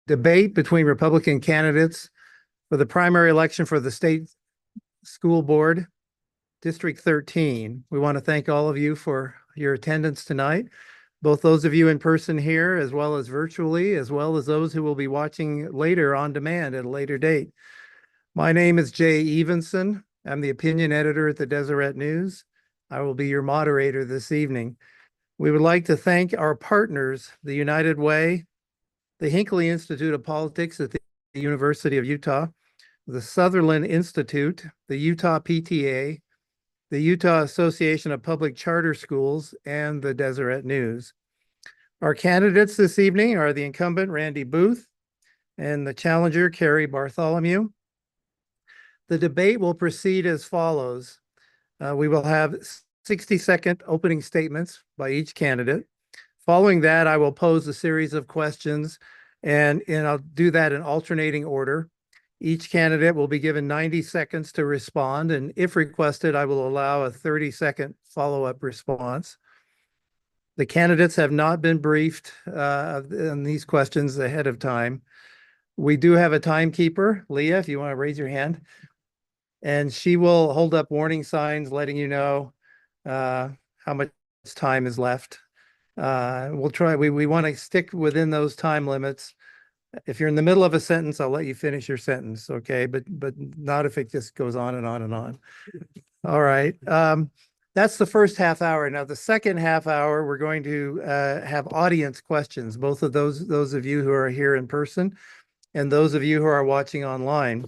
debate between Republican candidates for the primary election for the state school board, District 13. We want to thank all of you for your attendance tonight, both those of you in person here, as well as virtually, as well as those who will be watching later on demand at a later date. My name is Jay Evenson. I'm the opinion editor at the Deseret News. I will be your moderator this evening. We would like to thank our partners, the United Way, the Hinckley Institute of Politics at the University of Utah, the Sutherland Institute, the Utah PTA, the Utah Association of Public Charter Schools, and the Deseret News. Our candidates this evening are the incumbent Randy Booth and the challenger Carrie Bartholomew. The debate will proceed as follows. We will have 60-second opening statements by each candidate. Following that, I will pose a series of questions, and I'll do that in alternating order. Each candidate will be given 90 seconds to respond, and if requested, I will allow a 30-second follow-up response. The candidates have not been briefed on these questions ahead of time. We do have a timekeeper, Leah, if you want to raise your hand, and she will hold up warning signs letting you know how much time is left. We'll try, we want to stick within those time limits. If you're in the middle of a sentence, I'll let you finish your sentence, okay? But not if it just goes on and on and on. All right. That's the first half hour. Now, the second half hour, we're going to have audience questions, both of those of you who are here in person and those of you who are watching online.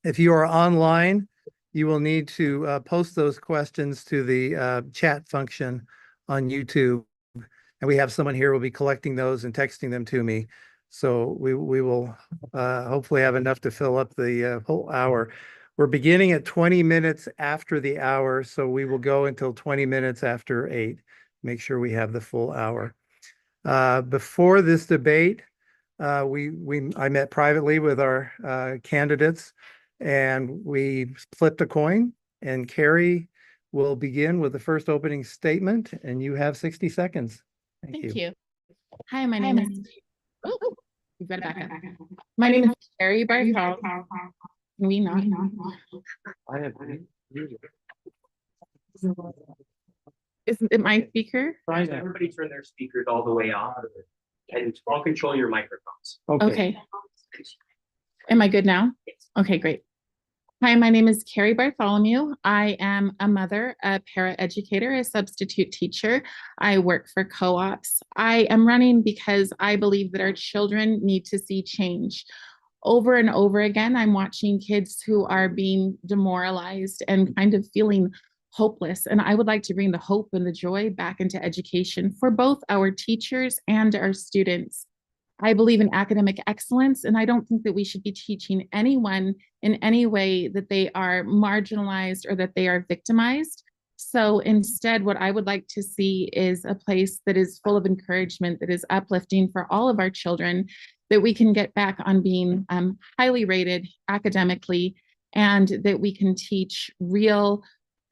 If you are online, you will need to post those questions to the chat function on YouTube. And we have someone here who will be collecting those and texting them to me. So we will hopefully have enough to fill up the whole hour. We're beginning at 20 minutes after the hour, so we will go until 20 minutes after 8. Make sure we have the full hour. Before this debate, I met privately with our candidates, and we flipped a coin, and Carrie will begin with the first opening statement, and you have 60 seconds. Thank you. Hi, my name is... Oh, you've got it back up. My name is Carrie Bartholomew. Can we not? Is it my speaker? Everybody turn their speakers all the way on and I'll control your microphones. Okay. Am I good now? Yes. Okay, great. Hi, my name is Carrie Bartholomew. I am a mother, a paraeducator, a substitute teacher. I work for co-ops. I am running because I believe that our children need to see change. Over and over again, I'm watching kids who are being demoralized and kind of feeling hopeless. And I would like to bring the hope and the joy back into education for both our teachers and our students. I believe in academic excellence, and I don't think that we should be teaching anyone in any way that they are marginalized or that they are victimized. So instead, what I would like to see is a place that is full of encouragement, that is uplifting for all of our children, that we can get back on being highly rated academically, and that we can teach real,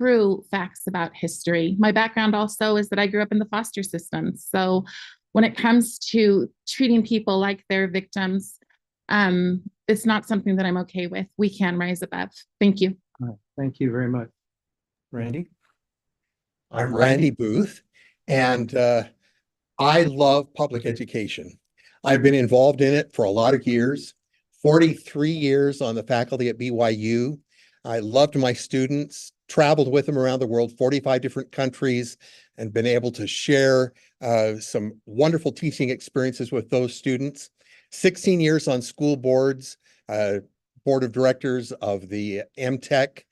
true facts about history. My background also is that I grew up in the foster system. So when it comes to treating people like they're victims, it's not something that I'm okay with. We can rise above. Thank you. Thank you very much. Randy? I'm Randy Booth, and I love public education. I've been involved in it for a lot of years, 43 years on the faculty at BYU. I loved my students, traveled with them around the world, 45 different countries, and been able to share some wonderful teaching experiences with those students. 16 years on school boards, board of directors of the MTech,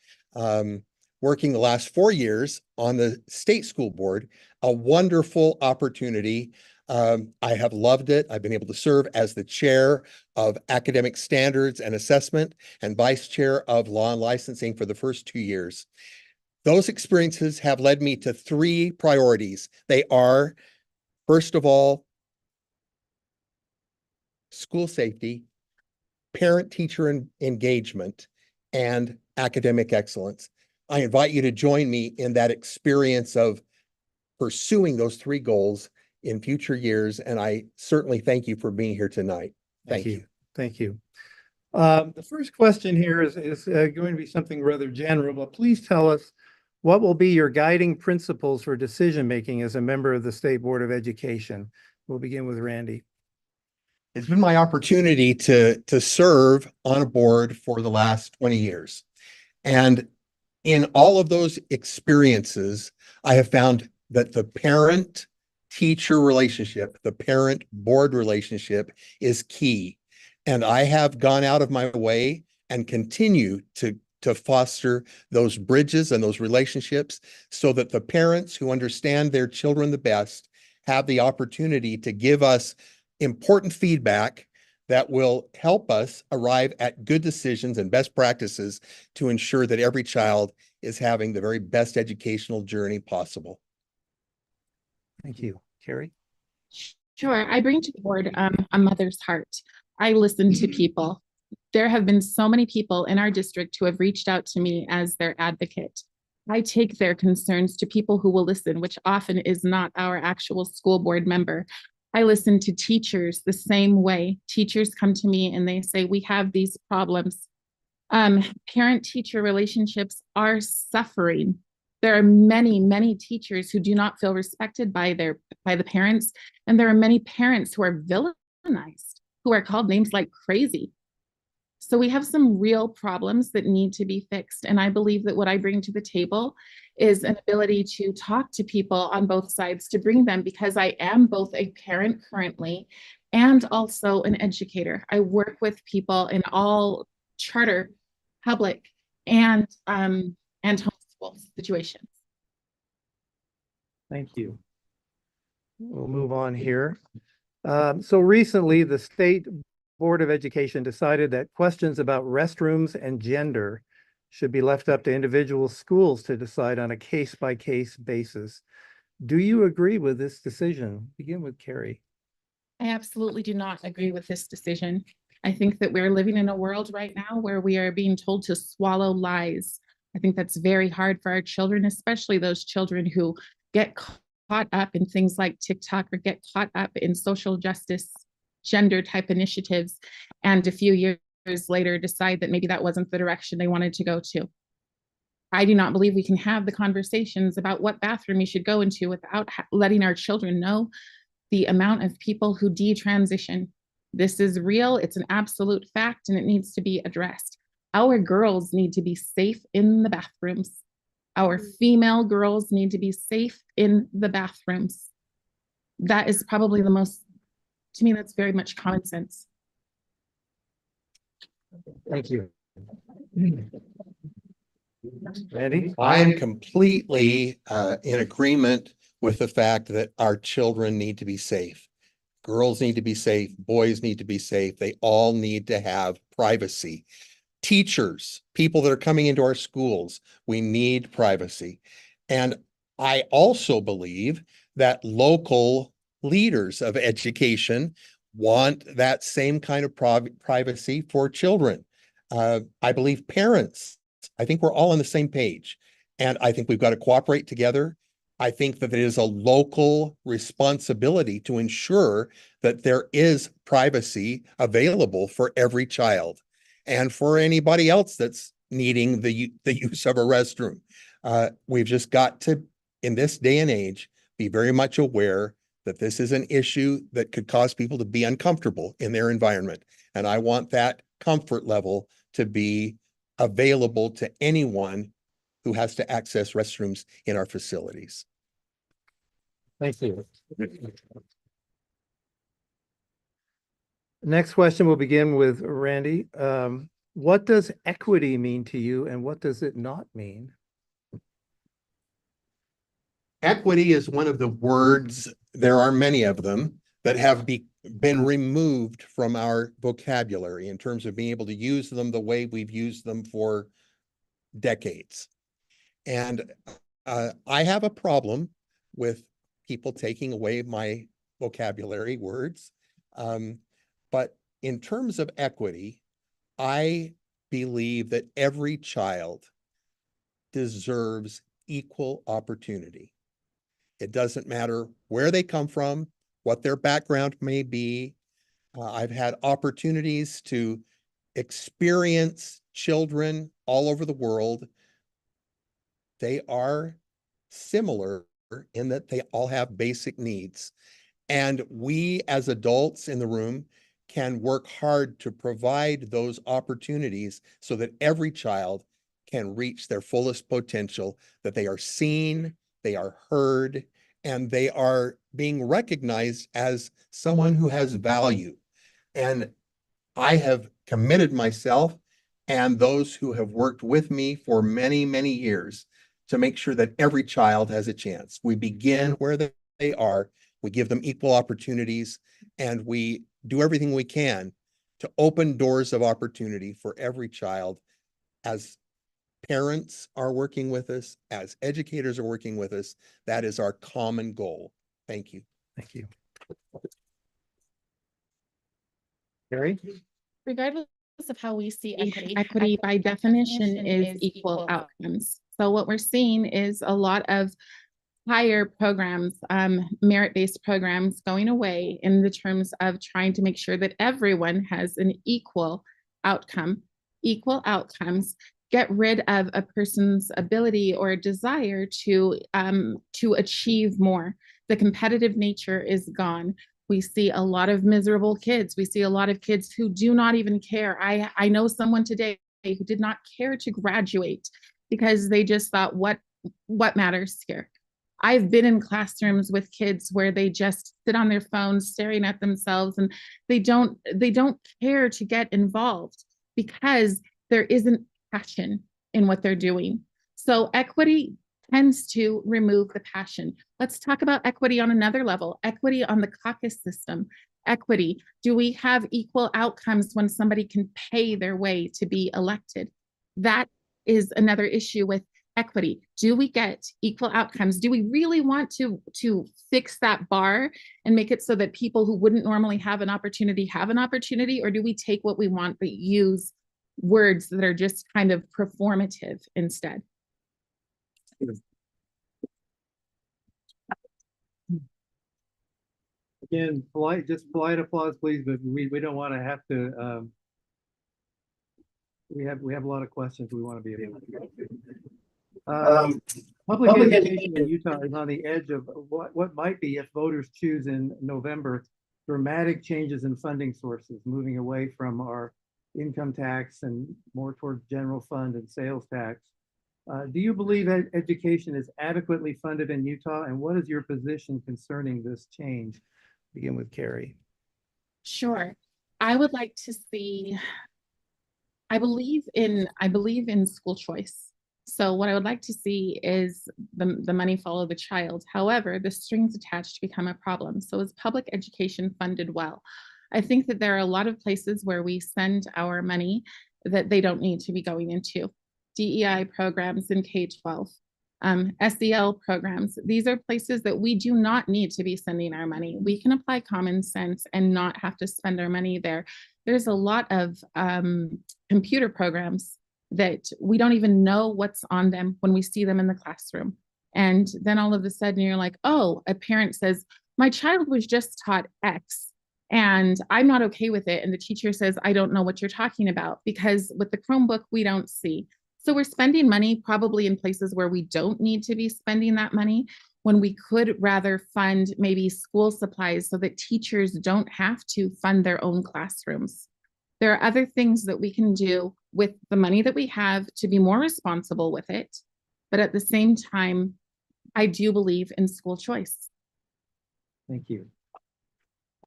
working the last 4 years on the state school board, a wonderful opportunity. I have loved it. I've been able to serve as the chair of academic standards and assessment and vice chair of law and licensing for the first 2 years. Those experiences have led me to 3 priorities. They are, first of all, school safety, parent-teacher engagement, and academic excellence. I invite you to join me in that experience of pursuing those 3 goals in future years, and I certainly thank you for being here tonight. Thank you. Thank you. The first question here is going to be something rather general, but please tell us what will be your guiding principles for decision-making as a member of the State Board of Education? We'll begin with Randy. It's been my opportunity to serve on a board for the last 20 years. And in all of those experiences, I have found that the parent-teacher relationship, the parent-board relationship is key. And I have gone out of my way and continue to foster those bridges and those relationships so that the parents who understand their children the best have the opportunity to give us important feedback that will help us arrive at good decisions and best practices to ensure that every child is having the very best educational journey possible. Thank you. Carrie? Sure. I bring to the board a mother's heart. I listen to people. There have been so many people in our district who have reached out to me as their advocate. I take their concerns to people who will listen, which often is not our actual school board member. I listen to teachers the same way. Teachers come to me and they say, we have these problems. Parent-teacher relationships are suffering. There are many, many teachers who do not feel respected by the parents. And there are many parents who are villainized, who are called names like crazy. So we have some real problems that need to be fixed. And I believe that what I bring to the table is an ability to talk to people on both sides, to bring them, because I am both a parent currently and also an educator. I work with people in all charter, public, and homeschool situations. Thank you. We'll move on here. So recently, the State Board of Education decided that questions about restrooms and gender should be left up to individual schools to decide on a case-by-case basis. Do you agree with this decision? Begin with Carrie. I absolutely do not agree with this decision. I think that we're living in a world right now where we are being told to swallow lies. I think that's very hard for our children, especially those children who get caught up in things like TikTok or get caught up in social justice, gender type initiatives, and a few years later decide that maybe that wasn't the direction they wanted to go to. I do not believe we can have the conversations about what bathroom you should go into without letting our children know the amount of people who detransition. This is real, it's an absolute fact, and it needs to be addressed. Our girls need to be safe in the bathrooms. Our female girls need to be safe in the bathrooms. That is probably the most, to me, that's very much common sense. Thank you. Randy? I am completely in agreement with the fact that our children need to be safe. Girls need to be safe, boys need to be safe. They all need to have privacy. Teachers, people that are coming into our schools, we need privacy. And I also believe that local leaders of education want that same kind of privacy for children. I believe parents, I think we're all on the same page. And I think we've got to cooperate together. I think that it is a local responsibility to ensure that there is privacy available for every child and for anybody else that's needing the use of a restroom. We've just got to, in this day and age, be very much aware that this is an issue that could cause people to be uncomfortable in their environment. And I want that comfort level to be available to anyone who has to access restrooms in our facilities. Thank you. Next question will begin with Randy. What does equity mean to you and what does it not mean? Equity is one of the words, there are many of them, that have been removed from our vocabulary in terms of being able to use them the way we've used them for decades. And I have a problem with people taking away my vocabulary words. But in terms of equity, I believe that every child deserves equal opportunity. It doesn't matter where they come from, what their background may be. I've had opportunities to experience children all over the world. They are similar in that they all have basic needs. And we as adults in the room can work hard to provide those opportunities so that every child can reach their fullest potential, that they are seen, they are heard, and they are being recognized as someone who has value. And I have committed myself and those who have worked with me for many, many years to make sure that every child has a chance. We begin where they are, we give them equal opportunities, and we do everything we can to open doors of opportunity for every child as parents are working with us, as educators are working with us. That is our common goal. Thank you. Thank you. Carrie? Regardless of how we see equity by definition is equal outcomes. So what we're seeing is a lot of higher programs, merit-based programs going away in the terms of trying to make sure that everyone has an equal outcome, equal outcomes, get rid of a person's ability or desire to achieve more. The competitive nature is gone. We see a lot of miserable kids. We see a lot of kids who do not even care. I know someone today who did not care to graduate because they just thought, what matters here? I've been in classrooms with kids where they just sit on their phones staring at themselves and they don't care to get involved because there isn't passion in what they're doing. So equity tends to remove the passion. Let's talk about equity on another level, equity on the caucus system. Equity, do we have equal outcomes when somebody can pay their way to be elected? That is another issue with equity. Do we get equal outcomes? Do we really want to fix that bar and make it so that people who wouldn't normally have an opportunity, or do we take what we want but use words that are just kind of performative instead? Again, polite applause, please, but we don't want to have to, we have a lot of questions we want to be able to. Public education in Utah is on the edge of what might be, if voters choose in November, dramatic changes in funding sources, moving away from our income tax and more towards general fund and sales tax. Do you believe education is adequately funded in Utah, and what is your position concerning this change? Begin with Carrie. Sure. I would like to see, I believe in school choice. So what I would like to see is the money follow the child. However, the strings attached become a problem. So is public education funded well? I think that there are a lot of places where we send our money that they don't need to be going into. DEI programs in K-12, SEL programs. These are places that we do not need to be sending our money. We can apply common sense and not have to spend our money there. There's a lot of computer programs that we don't even know what's on them when we see them in the classroom. And then all of a sudden you're like, oh, a parent says, my child was just taught X and I'm not okay with it. And the teacher says, I don't know what you're talking about, because with the Chromebook, we don't see. So we're spending money probably in places where we don't need to be spending that money, when we could rather fund maybe school supplies so that teachers don't have to fund their own classrooms. There are other things that we can do with the money that we have to be more responsible with it. But at the same time, I do believe in school choice. Thank you.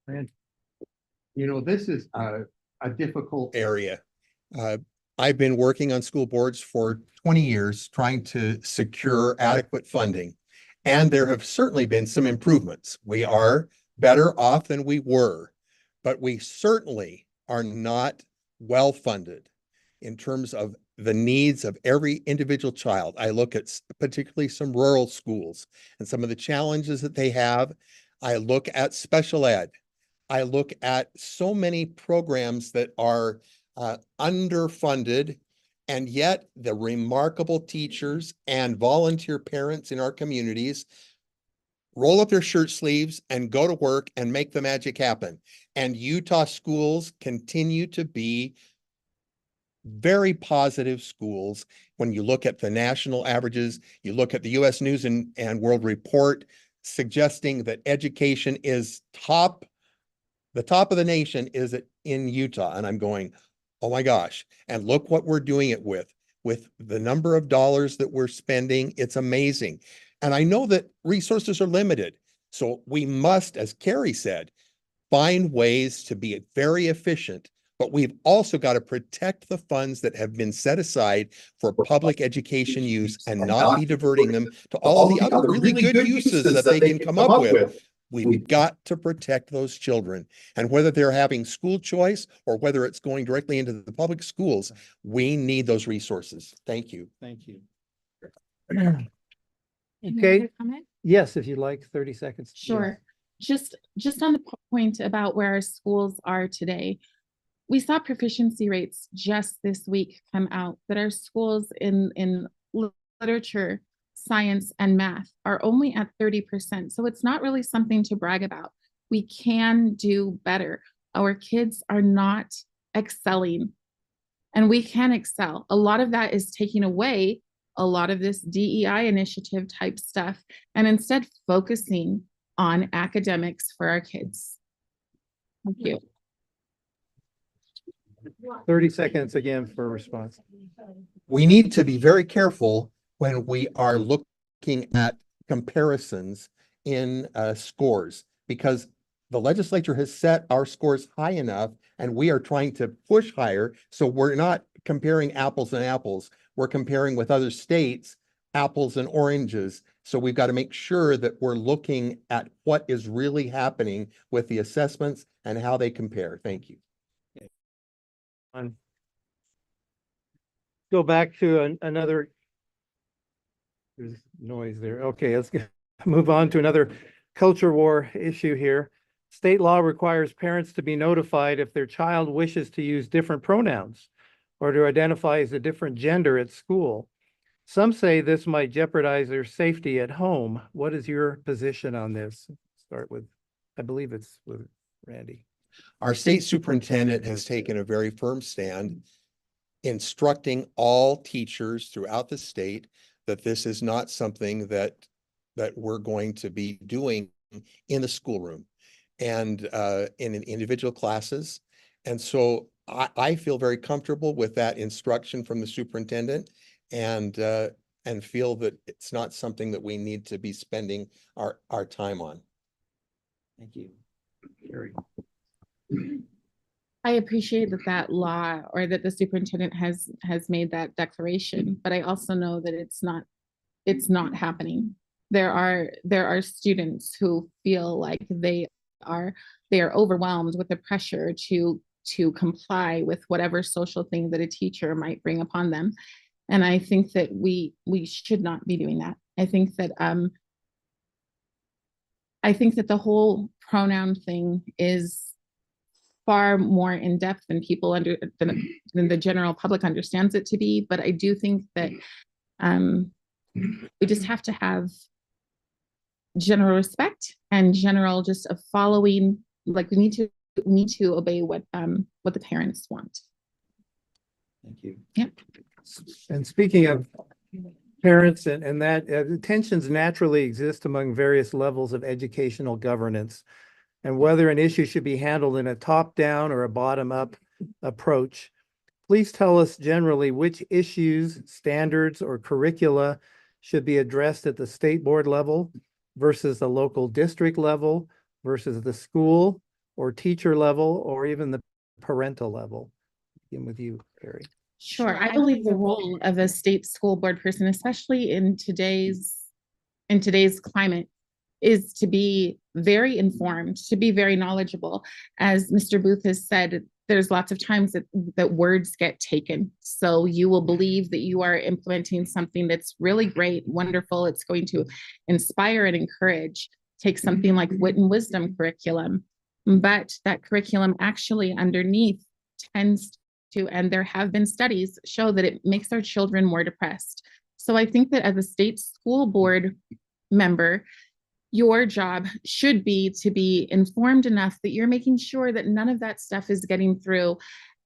And You know, this is a difficult area. I've been working on school boards for 20 years, trying to secure adequate funding. And there have certainly been some improvements. We are better off than we were, but we certainly are not well funded in terms of the needs of every individual child. I look at particularly some rural schools and some of the challenges that they have. I look at special ed. I look at so many programs that are underfunded, and yet the remarkable teachers and volunteer parents in our communities roll up their shirt sleeves and go to work and make the magic happen. And Utah schools continue to be very positive schools. When you look at the national averages, you look at the US News and World Report suggesting that education is the top of the nation is in Utah. And I'm going, oh my gosh. And look what we're doing it with the number of dollars that we're spending. It's amazing. And I know that resources are limited. So we must, as Carrie said, find ways to be very efficient, but we've also got to protect the funds that have been set aside for public education use and not be diverting them to all the other really good uses that they can come up with. We've got to protect those children. And whether they're having school choice or whether it's going directly into the public schools, we need those resources. Thank you. Thank you. Any Okay. other comment? Yes, if you'd like 30 seconds. Sure. Just on the point about where our schools are today, we saw proficiency rates just this week come out that our schools in literature, science, and math are only at 30%. So it's not really something to brag about. We can do better. Our kids are not excelling, and we can excel. A lot of that is taking away a lot of this DEI initiative type stuff and instead focusing on academics for our kids. Thank you. 30 seconds again for a response. We need to be very careful when we are looking at comparisons in scores, because the legislature has set our scores high enough and we are trying to push higher. So we're not comparing apples and apples. We're comparing with other states, apples and oranges. So we've got to make sure that we're looking at what is really happening with the assessments and how they compare. Thank you. Go back to another. There's noise there. Okay, let's move on to another culture war issue here. State law requires parents to be notified if their child wishes to use different pronouns or to identify as a different gender at school. Some say this might jeopardize their safety at home. What is your position on this? Start with, I believe it's with Randy. Our state superintendent has taken a very firm stand instructing all teachers throughout the state that this is not something that we're going to be doing in the schoolroom and in individual classes. And so I feel very comfortable with that instruction from the superintendent and feel that it's not something that we need to be spending our time on. Thank you. Carrie. I appreciate that law or that the superintendent has made that declaration, but I also know that it's not happening. There are students who feel like they are overwhelmed with the pressure to comply with whatever social thing that a teacher might bring upon them. And I think that we should not be doing that. I think that the whole pronoun thing is far more in depth than people than the general public understands it to be. But I do think that we just have to have general respect and general just a following. Like we need to obey what the parents want. Thank you. Yep. And speaking of parents and that tensions naturally exist among various levels of educational governance, and whether an issue should be handled in a top-down or a bottom-up approach. Please tell us generally which issues, standards, or curricula should be addressed at the state board level versus the local district level versus the school or teacher level or even the parental level. Begin with you, Carrie. Sure. I believe the role of a state school board person, especially in today's climate, is to be very informed, to be very knowledgeable. As Mr. Booth has said, there's lots of times that words get taken. So you will believe that you are implementing something that's really great, wonderful. It's going to inspire and encourage. Take something like wit and wisdom curriculum, but that curriculum actually underneath tends to, and there have been studies show that it makes our children more depressed. So I think that as a state school board member, your job should be to be informed enough that you're making sure that none of that stuff is getting through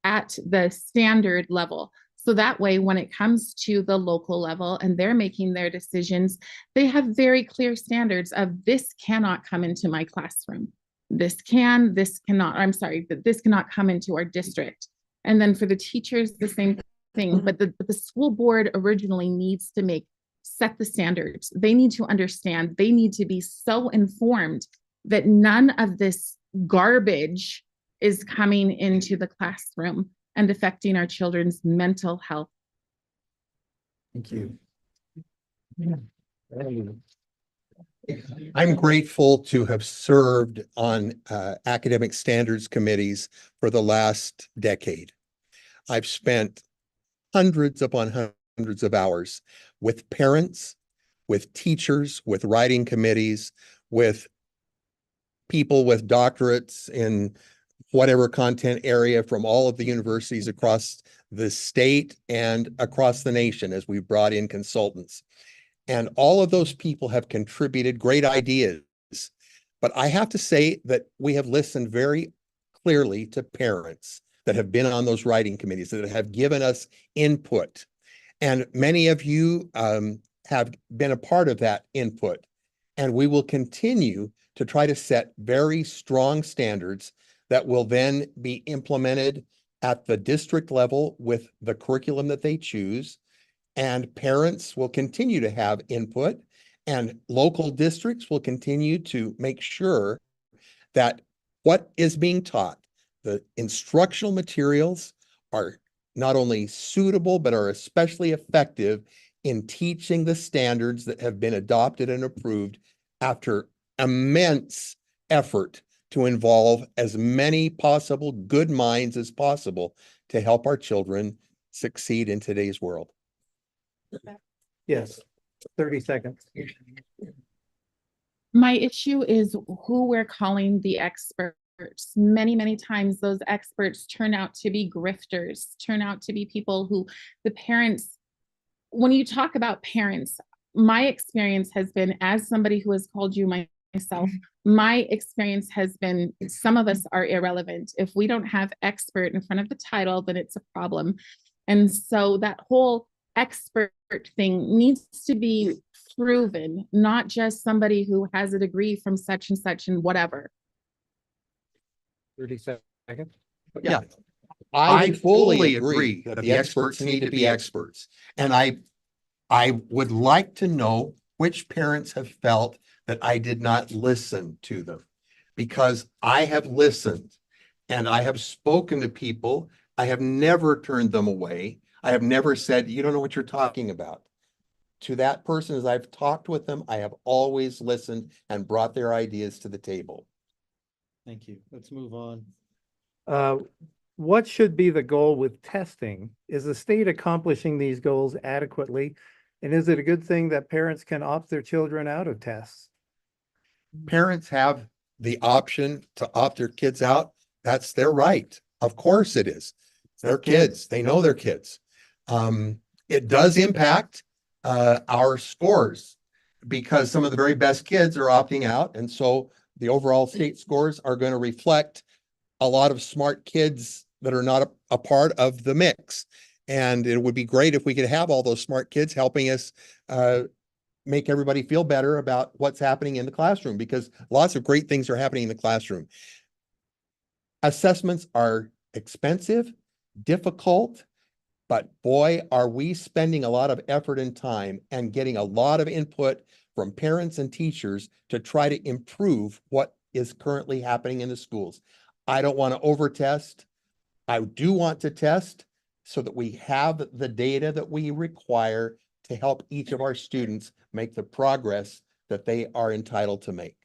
at the standard level. So that way, when it comes to the local level and they're making their decisions, they have very clear standards of this cannot come into my classroom. This cannot, I'm sorry, that this cannot come into our district. And then for the teachers, the same thing, but the school board originally needs to set the standards. They need to understand, they need to be so informed that none of this garbage is coming into the classroom and affecting our children's mental health. Thank you. I'm grateful to have served on academic standards committees for the last decade. I've spent hundreds upon hundreds of hours with parents, with teachers, with writing committees, with people with doctorates in whatever content area from all of the universities across the state and across the nation as we brought in consultants. And all of those people have contributed great ideas. But I have to say that we have listened very clearly to parents that have been on those writing committees, that have given us input. And many of you have been a part of that input. And we will continue to try to set very strong standards that will then be implemented at the district level with the curriculum that they choose. And parents will continue to have input, and local districts will continue to make sure that what is being taught, the instructional materials, are not only suitable, but are especially effective in teaching the standards that have been adopted and approved after immense effort to involve as many possible good minds as possible to help our children succeed in today's world. Yes, 30 seconds. My issue is who we're calling the experts. Many, many times those experts turn out to be grifters, turn out to be people who the parents, when you talk about parents, my experience has been, as somebody who has called you myself, my experience has been some of us are irrelevant. If we don't have expert in front of the title, then it's a problem. And so that whole expert thing needs to be proven, not just somebody who has a degree from such and whatever. 30 seconds. Yeah, I fully agree that the experts need to be experts. And I would like to know which parents have felt that I did not listen to them, because I have listened and I have spoken to people. I have never turned them away. I have never said, you don't know what you're talking about. To that person, as I've talked with them, I have always listened and brought their ideas to the table. Thank you. Let's move on. What should be the goal with testing? Is the state accomplishing these goals adequately? And is it a good thing that parents can opt their children out of tests? Parents have the option to opt their kids out. That's their right. Of course it is. It's their kids. They know their kids. It does impact our scores, because some of the very best kids are opting out. And so the overall state scores are going to reflect a lot of smart kids that are not a part of the mix. And it would be great if we could have all those smart kids helping us make everybody feel better about what's happening in the classroom, because lots of great things are happening in the classroom. Assessments are expensive, difficult, but boy, are we spending a lot of effort and time and getting a lot of input from parents and teachers to try to improve what is currently happening in the schools. I don't want to over-test. I do want to test so that we have the data that we require to help each of our students make the progress that they are entitled to make.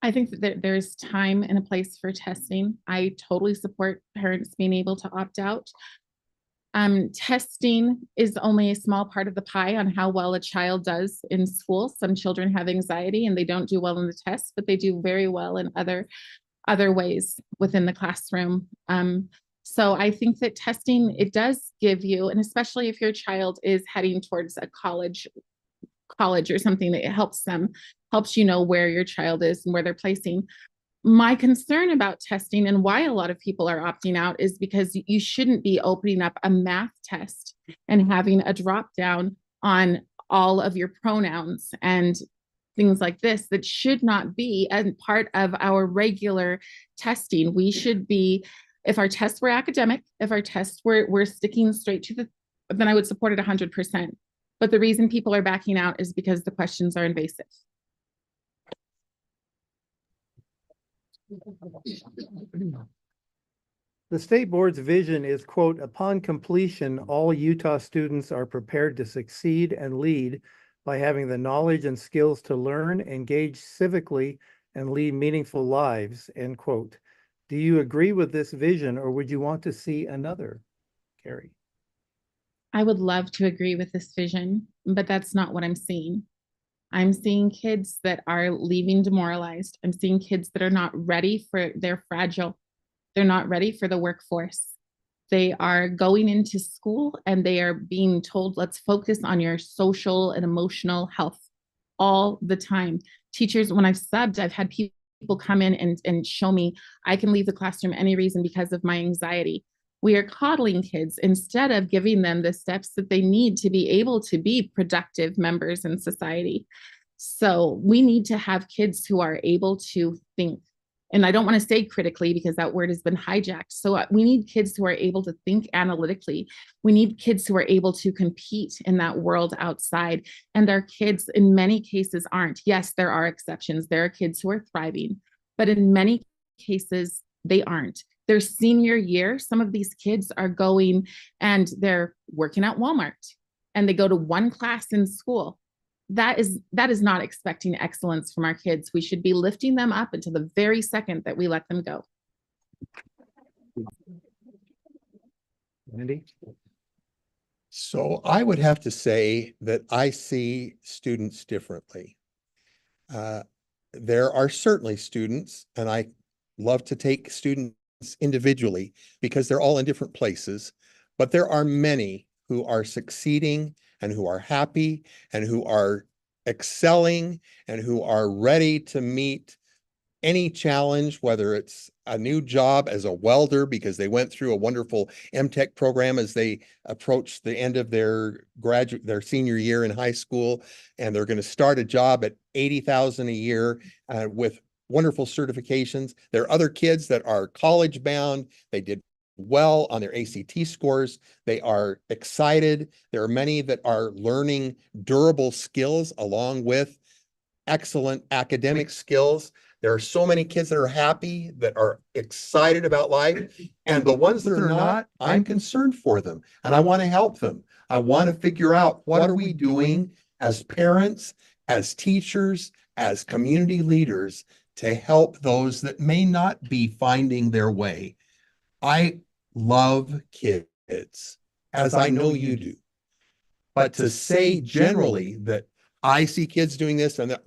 I think that there's time and a place for testing. I totally support parents being able to opt out. Testing is only a small part of the pie on how well a child does in school. Some children have anxiety and they don't do well in the test, but they do very well in other ways within the classroom. So I think that testing, it does give you, and especially if your child is heading towards a college college or something that helps you know where your child is and where they're placing. My concern about testing and why a lot of people are opting out is because you shouldn't be opening up a math test and having a drop down on all of your pronouns and things like this. That should not be a part of our regular testing. We should be, if our tests were academic, if our tests were sticking straight to then I would support it 100%. But the reason people are backing out is because the questions are invasive. The state board's vision is, quote, upon completion, all Utah students are prepared to succeed and lead by having the knowledge and skills to learn, engage civically, and lead meaningful lives, end quote. Do you agree with this vision, or would you want to see another, Carrie? I would love to agree with this vision, but that's not what I'm seeing. I'm seeing kids that are leaving demoralized. I'm seeing kids that are not ready they're fragile. They're not ready for the workforce. They are going into school and they are being told, let's focus on your social and emotional health all the time. Teachers, when I've subbed, I've had people come in and show me, I can leave the classroom any reason because of my anxiety. We are coddling kids instead of giving them the steps that they need to be able to be productive members in society. So we need to have kids who are able to think. And I don't want to say critically because that word has been hijacked. So we need kids who are able to think analytically. We need kids who are able to compete in that world outside. And our kids in many cases aren't. Yes, there are exceptions. There are kids who are thriving, but in many cases, they aren't. Their senior year, some of these kids are going and they're working at Walmart and they go to one class in school. That is not expecting excellence from our kids. We should be lifting them up until the very second that we let them go. Andy? So I would have to say that I see students differently. There are certainly students, and I love to take students individually because they're all in different places, but there are many who are succeeding and who are happy and who are excelling and who are ready to meet any challenge, whether it's a new job as a welder because they went through a wonderful MTech program as they approach the end of their senior year in high school, and they're going to start a job at $80,000 a year with wonderful certifications. There are other kids that are college bound. They did well on their ACT scores. They are excited. There are many that are learning durable skills along with excellent academic skills. There are so many kids that are happy, that are excited about life. And the ones that are not, I'm concerned for them and I want to help them. I want to figure out what are we doing as parents, as teachers, as community leaders to help those that may not be finding their way. I love kids, as I know you do. But to say generally that I see kids doing this and that,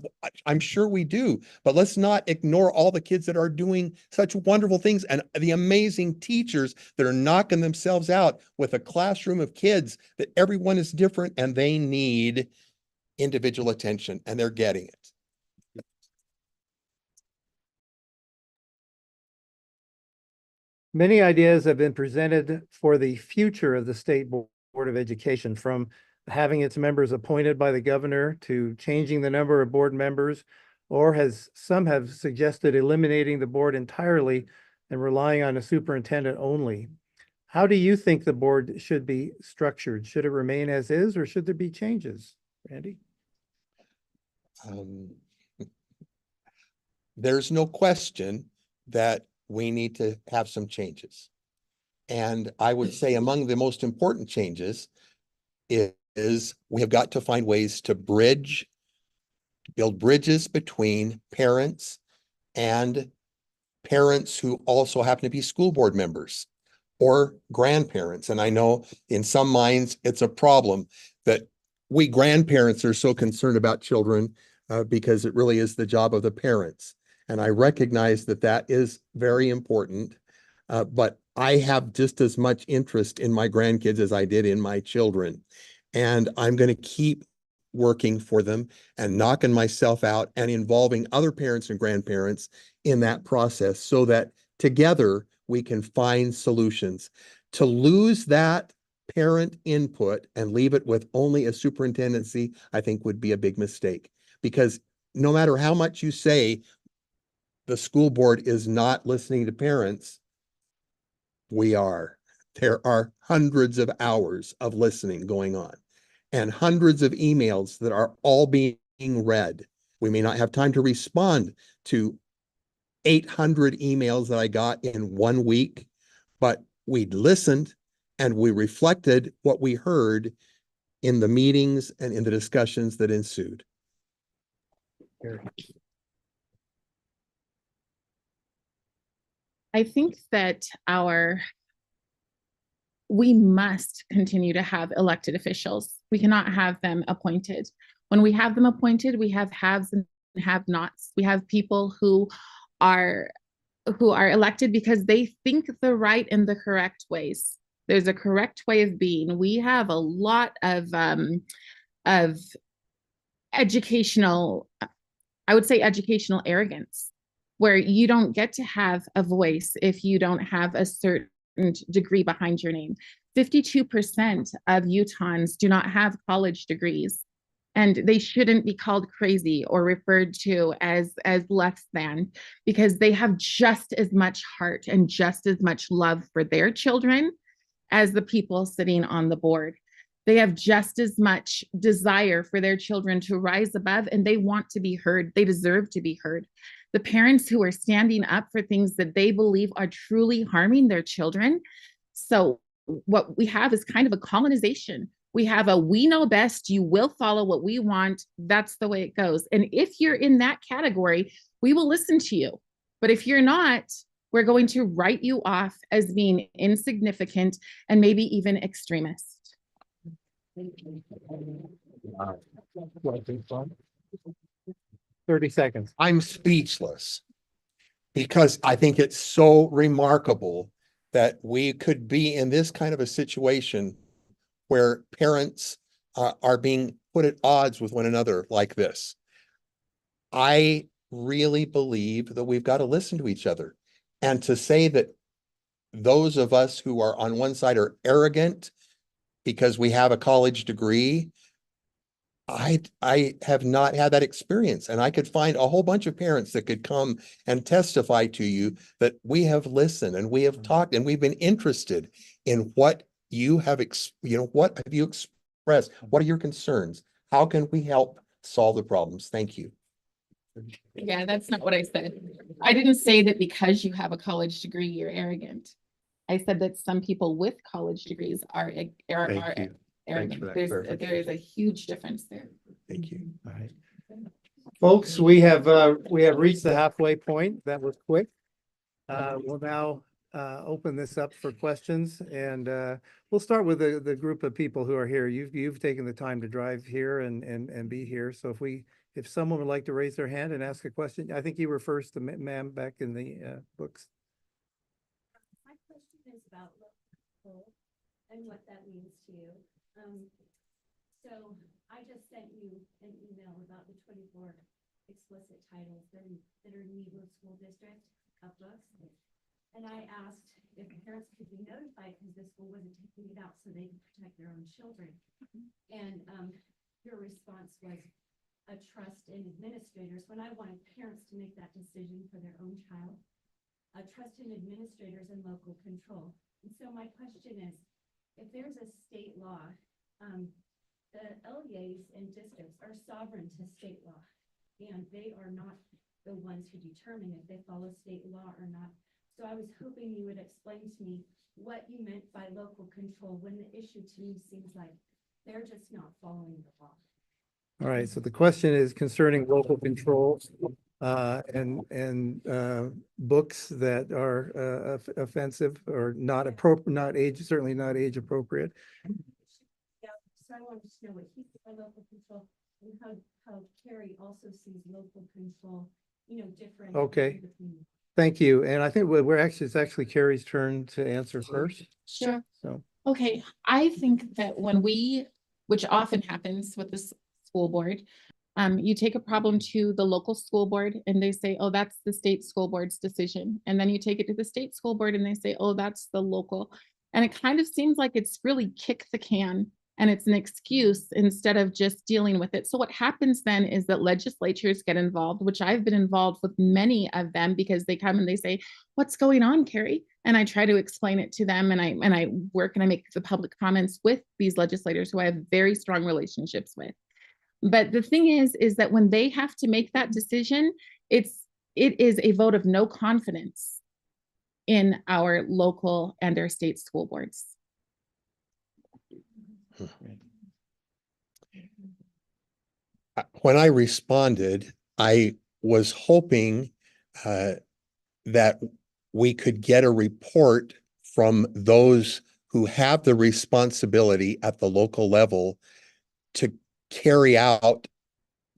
I'm sure we do, but let's not ignore all the kids that are doing such wonderful things and the amazing teachers that are knocking themselves out with a classroom of kids that everyone is different and they need individual attention and they're getting it. Many ideas have been presented for the future of the State Board of Education, from having its members appointed by the governor to changing the number of board members, or some have suggested eliminating the board entirely and relying on a superintendent only. How do you think the board should be structured? Should it remain as is, or should there be changes? Randy? There's no question that we need to have some changes. And I would say among the most important changes is we have got to find ways to build bridges between parents and parents who also happen to be school board members or grandparents. And I know in some minds it's a problem that we grandparents are so concerned about children because it really is the job of the parents. And I recognize that that is very important, but I have just as much interest in my grandkids as I did in my children. And I'm going to keep working for them and knocking myself out and involving other parents and grandparents in that process so that together we can find solutions. To lose that parent input and leave it with only a superintendency, I think would be a big mistake. Because no matter how much you say the school board is not listening to parents, we are. There are hundreds of hours of listening going on and hundreds of emails that are all being read. We may not have time to respond to 800 emails that I got in 1 week, but we listened and we reflected what we heard in the meetings and in the discussions that ensued. I think that we must continue to have elected officials. We cannot have them appointed. When we have them appointed, we have haves and have-nots. We have people who are elected because they think the right and the correct ways. There's a correct way of being. We have a lot of educational, I would say educational arrogance, where you don't get to have a voice if you don't have a certain degree behind your name. 52% of Utahns do not have college degrees, and they shouldn't be called crazy or referred to as less than, because they have just as much heart and just as much love for their children as the people sitting on the board. They have just as much desire for their children to rise above, and they want to be heard. They deserve to be heard. The parents who are standing up for things that they believe are truly harming their children. So what we have is kind of a colonization. We have a we know best, you will follow what we want. That's the way it goes. And if you're in that category, we will listen to you. But if you're not, we're going to write you off as being insignificant and maybe even extremist. 30 seconds. I'm speechless because I think it's so remarkable that we could be in this kind of a situation where parents are being put at odds with one another like this. I really believe that we've got to listen to each other. And to say that those of us who are on one side are arrogant because we have a college degree, I have not had that experience. And I could find a whole bunch of parents that could come and testify to you that we have listened and we have talked and we've been interested in what you have, what have you expressed? What are your concerns? How can we help solve the problems? Thank you. Yeah, that's not what I said. I didn't say that because you have a college degree, you're arrogant. I said that some people with college degrees are Thank arrogant. for that clarification. There is a huge difference there. Thank you. All right. Folks, we have reached the halfway point. That was quick. We'll now open this up for questions, and we'll start with the group of people who are here. You've taken the time to drive here and be here. So if someone would like to raise their hand and ask a question, I think you were first, ma'am, back in the books. My question is about local and what that means to you. So I just sent you an email about the 24 explicit titles that are in Nebo School District of books. And I asked if parents could be notified because the school wasn't taking it out so they could protect their own children. And your response was a trust in administrators, when I wanted parents to make that decision for their own child. A trust in administrators and local control. And so my question is, if there's a state law, the LEAs and districts are sovereign to state law, and they are not the ones who determine if they follow state law or not. So I was hoping you would explain to me what you meant by local control, when the issue to me seems like they're just not following the law. All right, so the question is concerning local control and books that are offensive or not appropriate, certainly not age appropriate. Yeah, so I wanted to know what he said by local control and how Carrie also sees local control, different. Okay. Thank you. And I think it's actually Carrie's turn to answer first. Sure. So, Okay, I think that which often happens with this school board. You take a problem to the local school board and they say, oh, that's the state school board's decision. And then you take it to the state school board and they say, oh, that's the local. And it kind of seems like it's really kick the can and it's an excuse instead of just dealing with it. So what happens then is that legislatures get involved, which I've been involved with many of them, because they come and they say, what's going on, Carrie? And I try to explain it to them, and I work and I make the public comments with these legislators who I have very strong relationships with. But the thing is that when they have to make that decision, it is a vote of no confidence in our local and our state school boards. When I responded, I was hoping that we could get a report from those who have the responsibility at the local level to carry out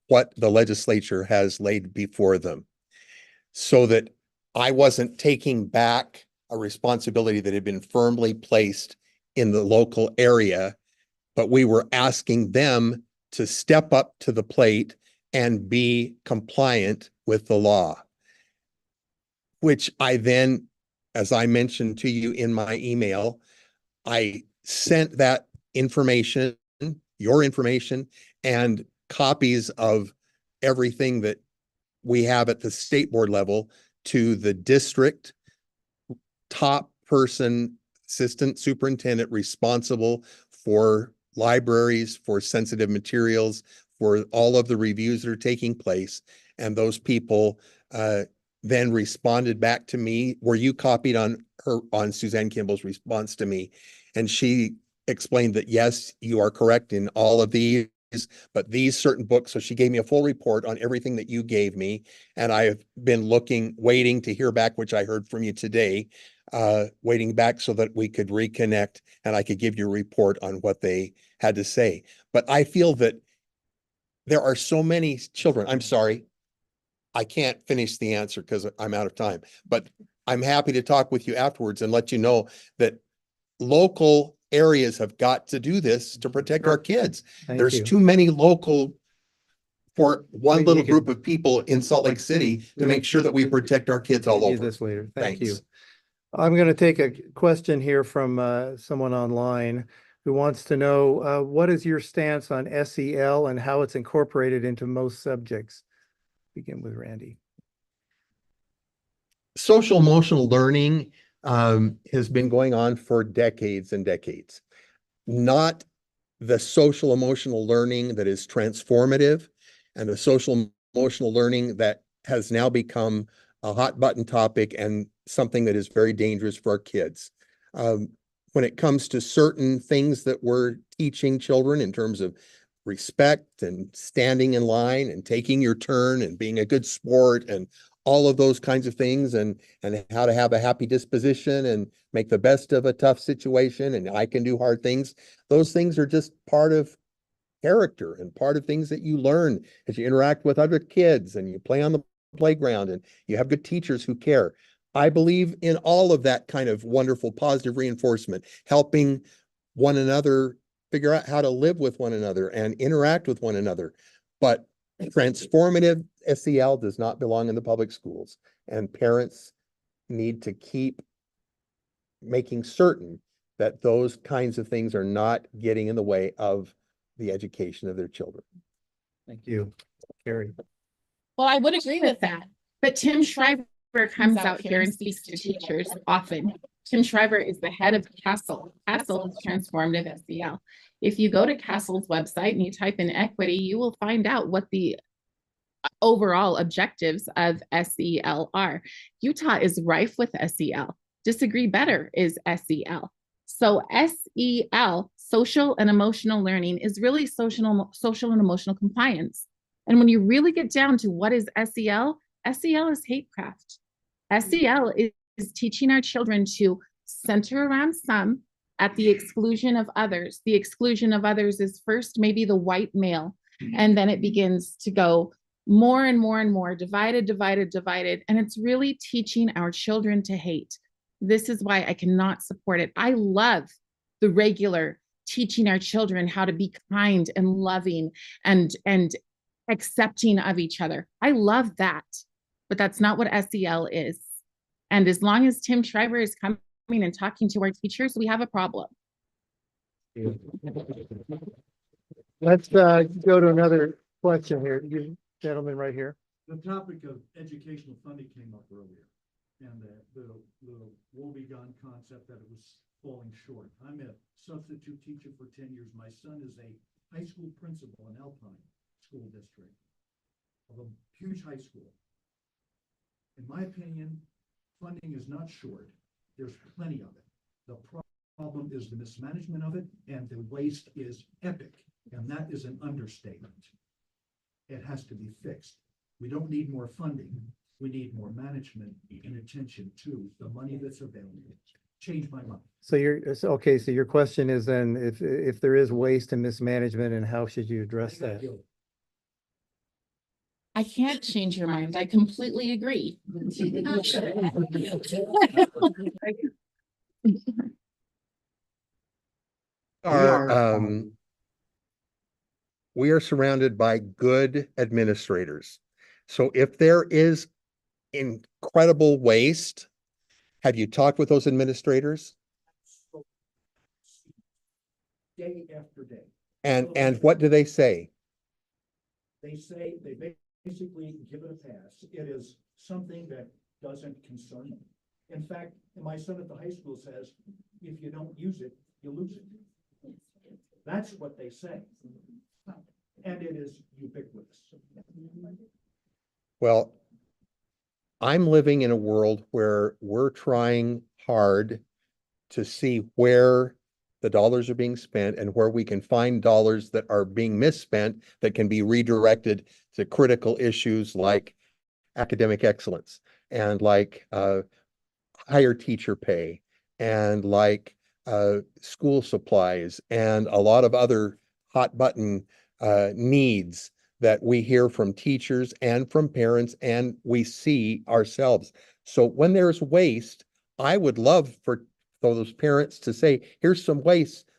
what the legislature has laid before them, so that I wasn't taking back a responsibility that had been firmly placed in the local area, but we were asking them to step up to the plate and be compliant with the law. Which I then, as I mentioned to you in my email, I sent that information, your information, and copies of everything that we have at the state board level to the district top person, assistant superintendent responsible for libraries, for sensitive materials, for all of the reviews that are taking place. And those people then responded back to me. Were you copied on Suzanne Kimball's response to me? And she explained that, yes, you are correct in all of these, but these certain books. So she gave me a full report on everything that you gave me. And I have been waiting to hear back, which I heard from you today, waiting back so that we could reconnect and I could give you a report on what they had to say. But I feel that there are so many children. I'm sorry, I can't finish the answer because I'm out of time, but I'm happy to talk with you afterwards and let you know that local areas have got to do this to protect our kids. Thank There's you. too many local for one We little can- group of people in Salt Lake City to make sure that we protect our kids all Do over. this later. Thank you. Thanks. I'm going to take a question here from someone online who wants to know what is your stance on SEL and how it's incorporated into most subjects? Begin with Randy. Social emotional learning has been going on for decades and decades. Not the social emotional learning that is transformative and the social emotional learning that has now become a hot button topic and something that is very dangerous for our kids. When it comes to certain things that we're teaching children in terms of respect and standing in line and taking your turn and being a good sport and all of those kinds of things, and how to have a happy disposition and make the best of a tough situation, and I can do hard things. Those things are just part of character and part of things that you learn as you interact with other kids and you play on the playground and you have good teachers who care. I believe in all of that kind of wonderful positive reinforcement, helping one another figure out how to live with one another and interact with one another. But transformative SEL does not belong in the public schools, and parents need to keep making certain that those kinds of things are not getting in the way of the education of their children. Thank you. Carrie. Well, I would agree with that, but Tim Shriver comes out here and speaks to teachers often. Tim Shriver is the head of CASEL. CASEL is Transformative SEL. If you go to CASEL's website and you type in equity, you will find out what the overall objectives of SEL are. Utah is rife with SEL. Disagree better is SEL. So SEL, social and emotional learning, is really social and emotional compliance. And when you really get down to what is SEL, SEL is hatecraft. SEL is teaching our children to center around some at the exclusion of others. The exclusion of others is first maybe the white male, and then it begins to go more and more and more, divided. And it's really teaching our children to hate. This is why I cannot support it. I love the regular teaching our children how to be kind and loving and accepting of each other. I love that, but that's not what SEL is. And as long as Tim Shriver is coming and talking to our teachers, we have a problem. Let's go to another question here. You gentleman right here. The topic of educational funding came up earlier, and the woebegone concept that it was falling short. I'm a substitute teacher for 10 years. My son is a high school principal in Alpine School District of a huge high school. In my opinion, funding is not short. There's plenty of it. The problem is the mismanagement of it, and the waste is epic, and that is an understatement. It has to be fixed. We don't need more funding. We need more management and attention to the money that's available. Change my mind. So okay, so your question is then if there is waste and mismanagement, and how should you address that? I can't change your mind. I completely agree. We are surrounded by good administrators. So if there is incredible waste, have you talked with those administrators? Day after day. And what do they say? They say, they basically give it a pass. It is something that doesn't concern them. In fact, my son at the high school says, if you don't use it, you lose it. That's what they say. And it is ubiquitous. Well, I'm living in a world where we're trying hard to see where the dollars are being spent and where we can find dollars that are being misspent that can be redirected to critical issues like academic excellence and like higher teacher pay and like school supplies and a lot of other hot button needs that we hear from teachers and from parents and we see ourselves. So when there's waste, I would love for those parents to say, here's some waste,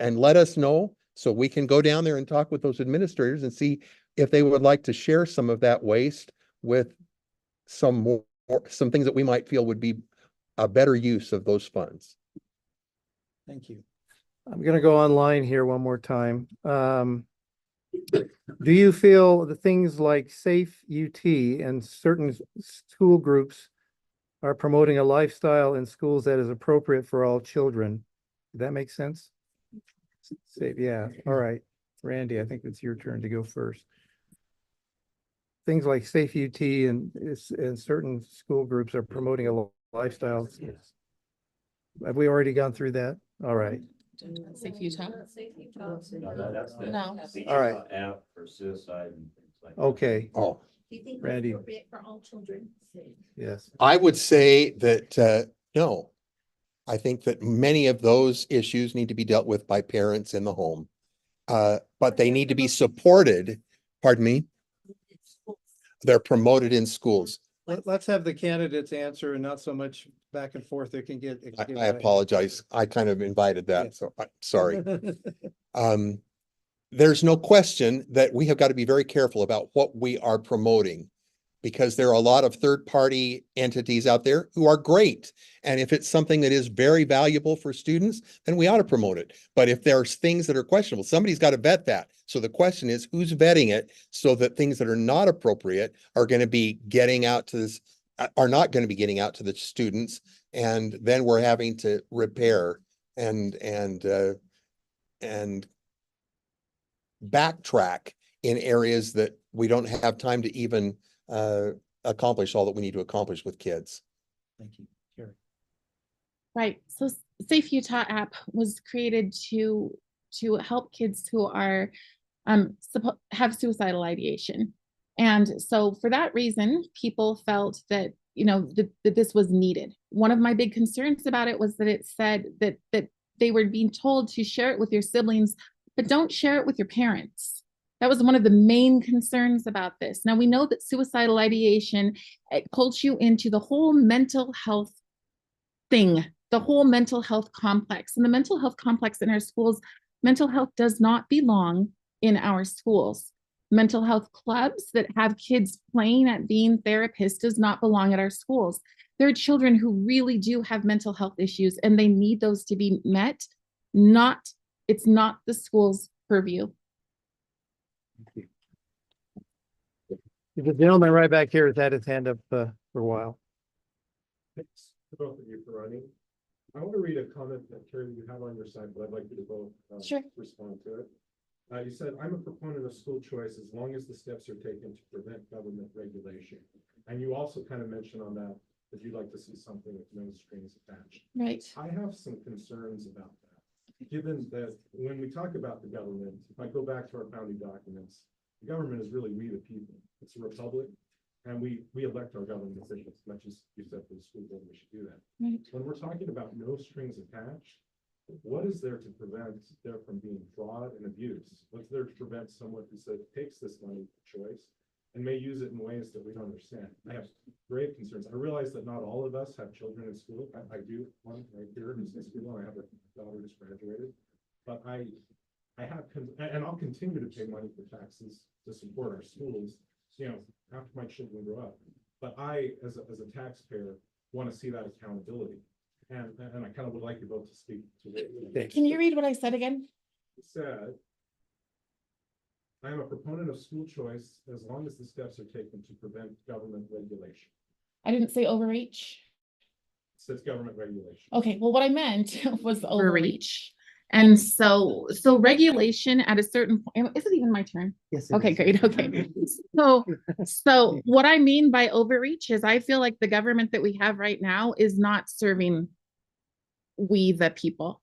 and let us know so we can go down there and talk with those administrators and see if they would like to share some of that waste with some things that we might feel would be a better use of those funds. Thank you. I'm gonna go online here one more time. Do you feel the things like Safe UT and certain school groups are promoting a lifestyle in schools that is appropriate for all children? Did that make sense? Safe, yeah, all right. Randy, I think it's your turn to go first. Things like Safe UT and certain school groups are promoting a lifestyle. Have we already gone through that? All right. Safe Utah. No. All right. App for suicide and things like that. Okay, Oh, Do you think Randy. that's appropriate for all children? yes. I would say that, no. I think that many of those issues need to be dealt with by parents in the home. But they need to be supported, pardon me, they're promoted in schools. Let's have the candidates answer and not so much back and forth. It can get. I apologize. I kind of invited Yeah. that, so I'm sorry. There's no question that we have got to be very careful about what we are promoting because there are a lot of third-party entities out there who are great. And if it's something that is very valuable for students, then we ought to promote it. But if there's things that are questionable, somebody's got to vet that. So the question is, who's vetting it so that things that are not appropriate are going to be getting out to this, are not going to be getting out to the students. And then we're having to repair and backtrack in areas that we don't have time to even accomplish all that we need to accomplish with kids. Thank you. Carrie. Right. So Safe Utah app was created to help kids who are have suicidal ideation. And so for that reason, people felt that, that this was needed. One of my big concerns about it was that it said that they were being told to share it with your siblings, but don't share it with your parents. That was one of the main concerns about this. Now we know that suicidal ideation, it pulls you into the whole mental health thing, the whole mental health complex. And the mental health complex in our schools Mental health does not belong in our schools. Mental health clubs that have kids playing at being therapists does not belong at our schools. There are children who really do have mental health issues and they need those to be met. It's not the school's purview. The gentleman right back here has had his hand up for a while. Thanks to both of you for running. I want to read a comment that Carrie, you have on your side, but I'd like you to both Sure. respond to it. You said, I'm a proponent of school choice as long as the steps are taken to prevent government regulation. And you also kind of mentioned on that you'd like to see something with no strings attached. Right. I have some concerns about that, given that when we talk about the government, if I go back to our founding documents, the government is really we the people. It's a republic, and we elect our government officials, much as you said for the school board, we should do that. Right. When we're talking about no strings attached, what is there to prevent there from being fraud and abuse? What's there to prevent someone who says takes this money for choice and may use it in ways that we don't understand? I have grave concerns. I realize that not all of us have children in school. I do one right here who's in school, and I have a daughter who's graduated. But I have, and I'll continue to pay money for taxes to support our schools, you know, after my children grow up. But I, as a taxpayer, want to see that accountability. And I kind of would like you both to speak to it. Can you read what I said again? Said, I am a proponent of school choice as long as the steps are taken to prevent government regulation. I didn't say overreach. It says government regulation. Okay, well, what I meant was overreach. And so regulation at a certain point, is it even my turn? Yes. Okay, great. Okay. So what I mean by overreach is I feel like the government that we have right now is not serving we the people.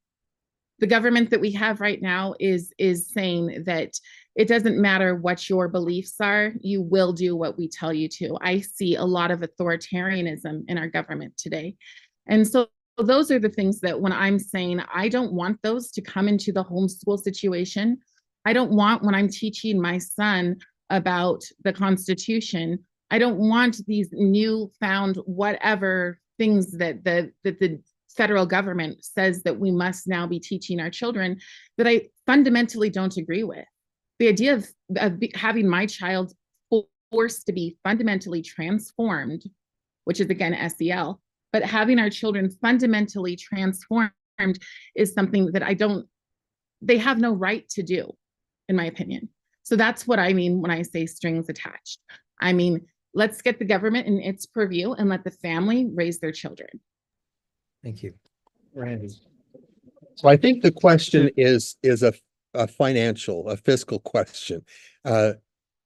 The government that we have right now is saying that it doesn't matter what your beliefs are, you will do what we tell you to. I see a lot of authoritarianism in our government today. And so those are the things that when I'm saying, I don't want those to come into the homeschool situation. I don't want when I'm teaching my son about the Constitution, I don't want these newfound whatever things that the federal government says that we must now be teaching our children that I fundamentally don't agree with. The idea of having my child forced to be fundamentally transformed, which is again SEL, but having our children fundamentally transformed is something that they have no right to do, in my opinion. So that's what I mean when I say strings attached. I mean, let's get the government in its purview and let the family raise their children. Thank you. Randy. So I think the question is a financial, a fiscal question.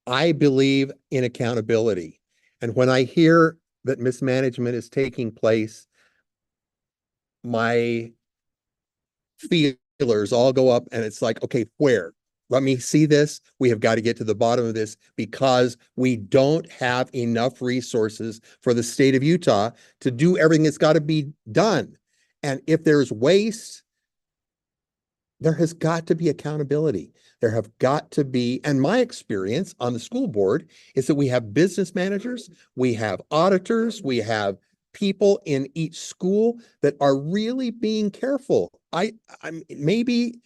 I believe in accountability. And when I hear that mismanagement is taking place, my feelers all go up and it's like, okay, where? Let me see this. We have got to get to the bottom of this because we don't have enough resources for the state of Utah to do everything that's got to be done. And if there's waste, there has got to be accountability. There have got to be, and my experience on the school board is that we have business managers, we have auditors, we have people in each school that are really being careful. Maybe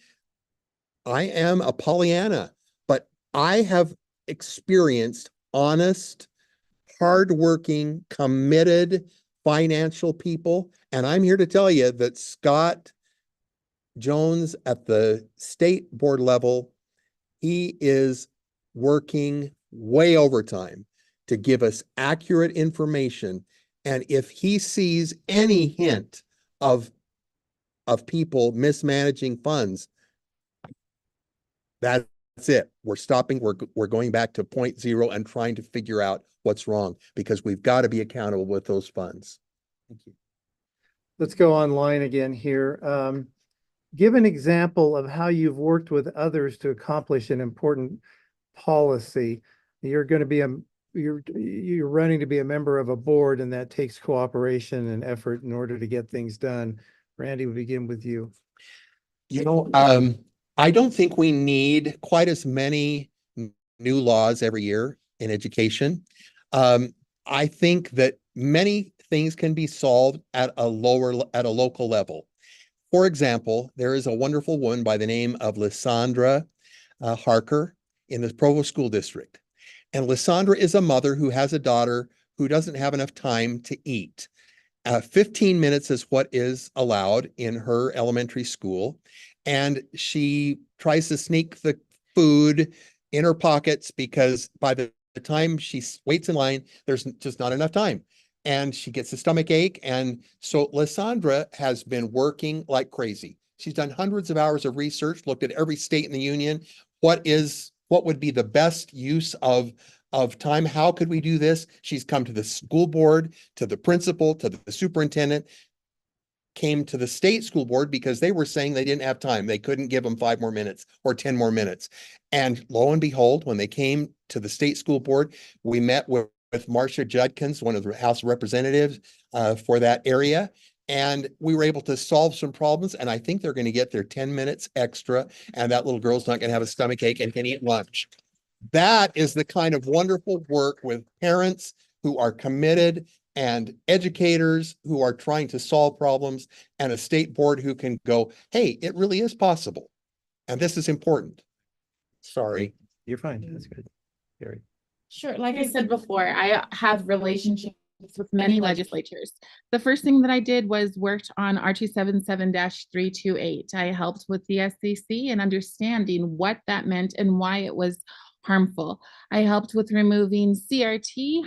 I am a Pollyanna, but I have experienced honest, hardworking, committed financial people. And I'm here to tell you that Scott Jones at the state board level, he is working way overtime to give us accurate information. And if he sees any hint of people mismanaging funds, that's it. We're stopping. We're going back to 0.0 and trying to figure out what's wrong because we've got to be accountable with those funds. Thank you. Let's go online again here. Give an example of how you've worked with others to accomplish an important policy. You're going to be you're running to be a member of a board, and that takes cooperation and effort in order to get things done. Randy, we'll begin with you. You know, I don't think we need quite as many new laws every year in education. I think that many things can be solved at a local level. For example, there is a wonderful woman by the name of Lysandra Harker in the Provo School District. And Lysandra is a mother who has a daughter who doesn't have enough time to eat. 15 minutes is what is allowed in her elementary school. And she tries to sneak the food in her pockets because by the time she waits in line, there's just not enough time. And she gets a stomach ache. And so Lysandra has been working like crazy. She's done hundreds of hours of research, looked at every state in the union. What would be the best use of time? How could we do this? She's come to the school board, to the principal, to the superintendent, came to the state school board because they were saying they didn't have time. They couldn't give them 5 more minutes or 10 more minutes. And lo and behold, when they came to the state school board, we met with Marcia Judkins, one of the House of Representatives for that area. And we were able to solve some problems. And I think they're going to get their 10 minutes extra. And that little girl's not going to have a stomach ache and can eat lunch. That is the kind of wonderful work with parents who are committed and educators who are trying to solve problems and a state board who can go, hey, it really is possible. And this is important. Sorry. You're fine. That's good. Carrie. Sure. Like I said before, I have relationships with many legislatures. The first thing that I did was worked on R277-328. I helped with the SEC and understanding what that meant and why it was harmful. I helped with removing CRT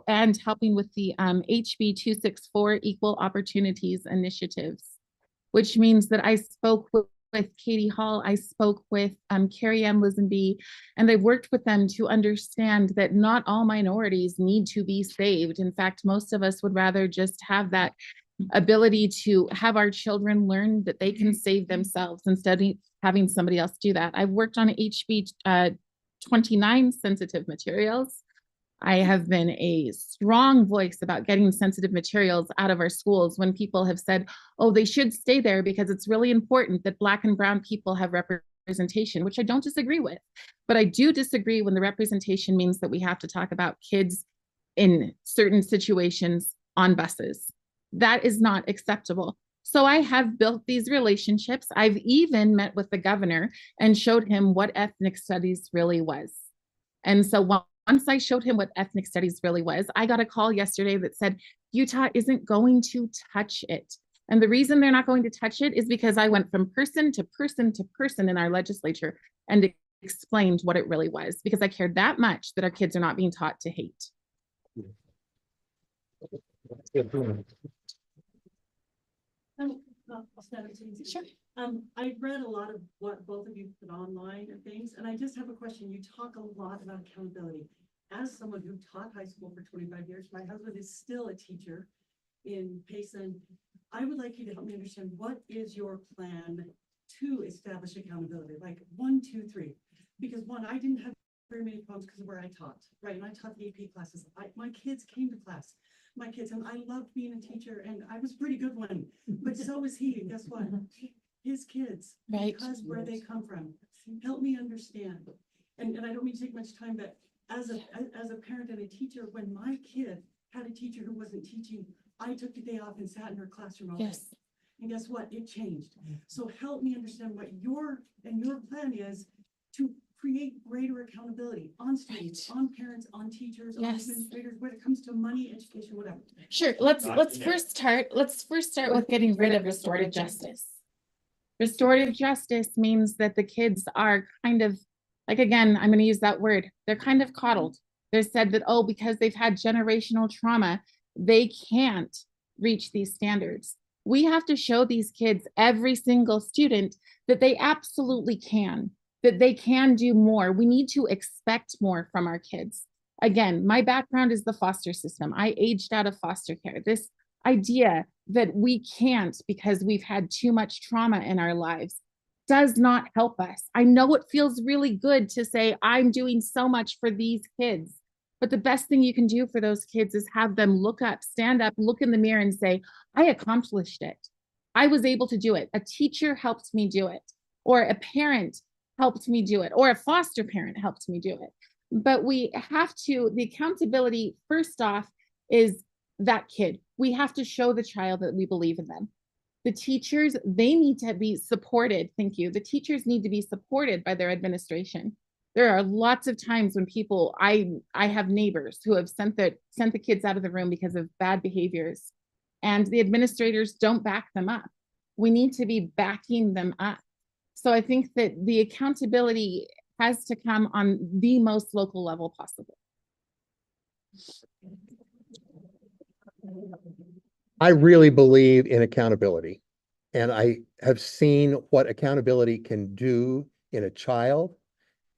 and helping with the HB 264 Equal Opportunities Initiatives, which means that I spoke with Katie Hall, I spoke with Carrie Ann Lisenby, and I worked with them to understand that not all minorities need to be saved. In fact, most of us would rather just have that ability to have our children learn that they can save themselves instead of having somebody else do that. I've worked on HB 29 sensitive materials. I have been a strong voice about getting sensitive materials out of our schools when people have said, oh, they should stay there because it's really important that Black and brown people have representation, which I don't disagree with. But I do disagree when the representation means that we have to talk about kids in certain situations on buses. That is not acceptable. So I have built these relationships. I've even met with the governor and showed him what ethnic studies really was. And so once I showed him what ethnic studies really was, I got a call yesterday that said, Utah isn't going to touch it. And the reason they're not going to touch it is because I went from person to person to person in our legislature and explained what it really was, because I cared that much that our kids are not being taught to hate. Sure. I read a lot of what both of you put online and things, and I just have a question. You talk a lot about accountability. As someone who taught high school for 25 years, my husband is still a teacher in Payson. I would like you to help me understand, what is your plan to establish accountability? Like 1, 2, 3. Because one, I didn't have very many problems because of where I taught, right? And I taught the AP classes. My kids came to class. My kids, and I loved being a teacher, and I was a pretty good one, but so was he. And guess what? His kids, Right. because where they come from, help me understand. And I don't mean to take much time, but as a parent and a teacher, when my kid had a teacher who wasn't teaching, I took the day off and sat in her classroom all day. Yes. And guess what? It changed. So help me understand what your plan is to create greater accountability on students, on parents, on teachers, on Yes. administrators, when it comes to money, education, whatever. Sure. Let's first start with getting rid of restorative justice. Restorative justice means that the kids are kind of, like, again, I'm going to use that word, they're kind of coddled. They're said that, oh, because they've had generational trauma, they can't reach these standards. We have to show these kids, every single student, that they absolutely can, that they can do more. We need to expect more from our kids. Again, my background is the foster system. I aged out of foster care. This idea that we can't because we've had too much trauma in our lives does not help us. I know it feels really good to say, I'm doing so much for these kids, but the best thing you can do for those kids is have them look up, stand up, look in the mirror and say, I accomplished it. I was able to do it. A teacher helped me do it, or a parent helped me do it, or a foster parent helped me do it. But we have to, the accountability first off is that kid. We have to show the child that we believe in them. The teachers, they need to be supported. Thank you. The teachers need to be supported by their administration. There are lots of times when people, I have neighbors who have sent the kids out of the room because of bad behaviors, and the administrators don't back them up. We need to be backing them up. So I think that the accountability has to come on the most local level possible. I really believe in accountability. And I have seen what accountability can do in a child,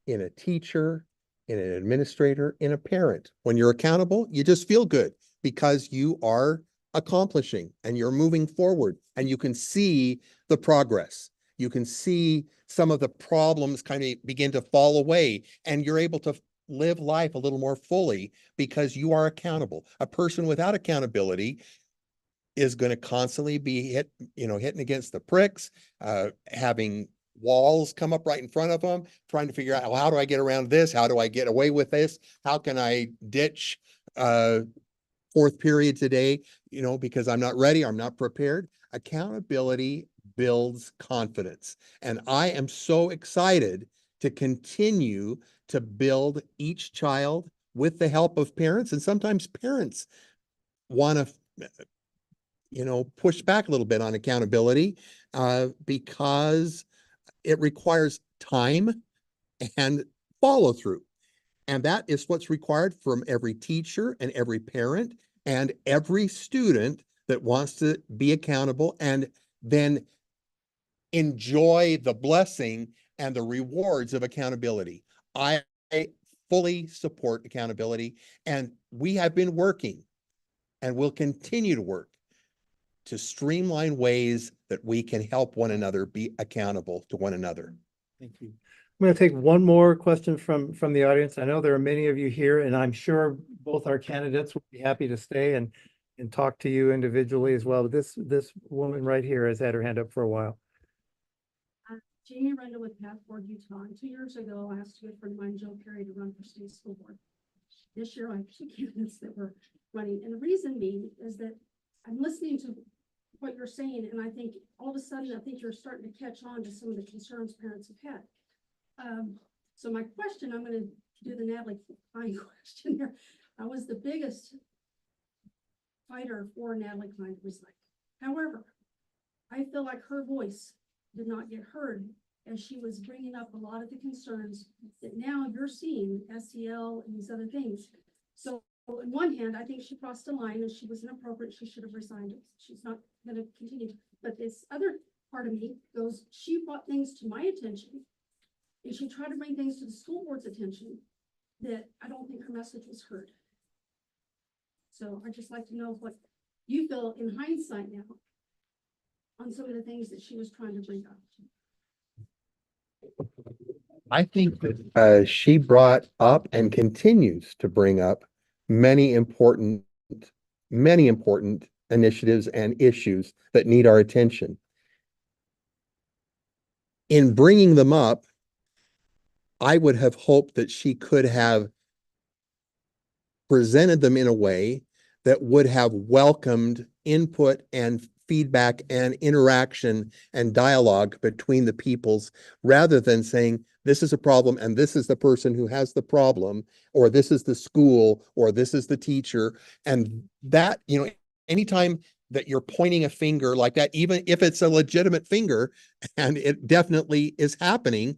in a teacher, in an administrator, in a parent. When you're accountable, you just feel good because you are accomplishing and you're moving forward and you can see the progress. You can see some of the problems kind of begin to fall away and you're able to live life a little more fully because you are accountable. A person without accountability is going to constantly be hitting against the pricks, having walls come up right in front of them, trying to figure out, well, how do I get around this? How do I get away with this? How can I ditch fourth period today? Because I'm not ready, I'm not prepared. Accountability builds confidence. And I am so excited to continue to build each child with the help of parents. And sometimes parents want to push back a little bit on accountability because it requires time and follow through. And that is what's required from every teacher and every parent and every student that wants to be accountable and then enjoy the blessing and the rewards of accountability. I fully support accountability, and we have been working and will continue to work to streamline ways that we can help one another be accountable to one another. Thank you. I'm going to take one more question from the audience. I know there are many of you here, and I'm sure both our candidates will be happy to stay and talk to you individually as well. But this woman right here has had her hand up for a while. Jamie Rendell with Pathboard Utah. And 2 years ago, I asked a good friend of mine, Joe Perry, to run for state school board. This year, I have 2 candidates that were running. And the reason being is that I'm listening to what you're saying, and I think all of a sudden, I think you're starting to catch on to some of the concerns parents have had. So my question, I'm going to do the Natalie Klein question here. I was the biggest fighter for Natalie Klein to resign. However, I feel like her voice did not get heard as she was bringing up a lot of the concerns that now you're seeing, SEL and these other things. So on one hand, I think she crossed the line and she was inappropriate. She should have resigned. She's not going to continue. But this other part of me goes, she brought things to my attention and she tried to bring things to the school board's attention that I don't think her message was heard. So I'd just like to know what you feel in hindsight now on some of the things that she was trying to bring up. I think that she brought up and continues to bring up many important initiatives and issues that need our attention. In bringing them up, I would have hoped that she could have presented them in a way that would have welcomed input and feedback and interaction and dialogue between the peoples, rather than saying, this is a problem and this is the person who has the problem, or this is the school, or this is the teacher. And that, anytime that you're pointing a finger like that, even if it's a legitimate finger, and it definitely is happening,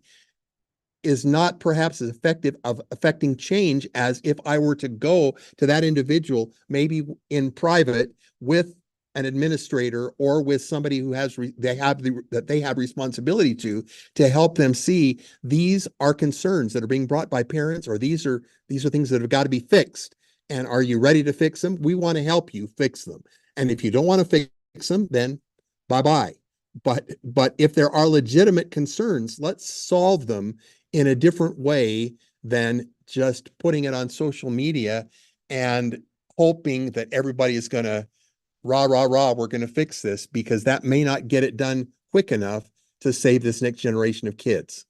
is not perhaps as effective of affecting change as if I were to go to that individual, maybe in private with an administrator or with somebody who has they have responsibility to help them see these are concerns that are being brought by parents, or these are things that have got to be fixed. And are you ready to fix them? We want to help you fix them. And if you don't want to fix them, then bye-bye. But if there are legitimate concerns, let's solve them in a different way than just putting it on social media and hoping that everybody is going to rah, we're going to fix this, because that may not get it done quick enough to save this next generation of kids.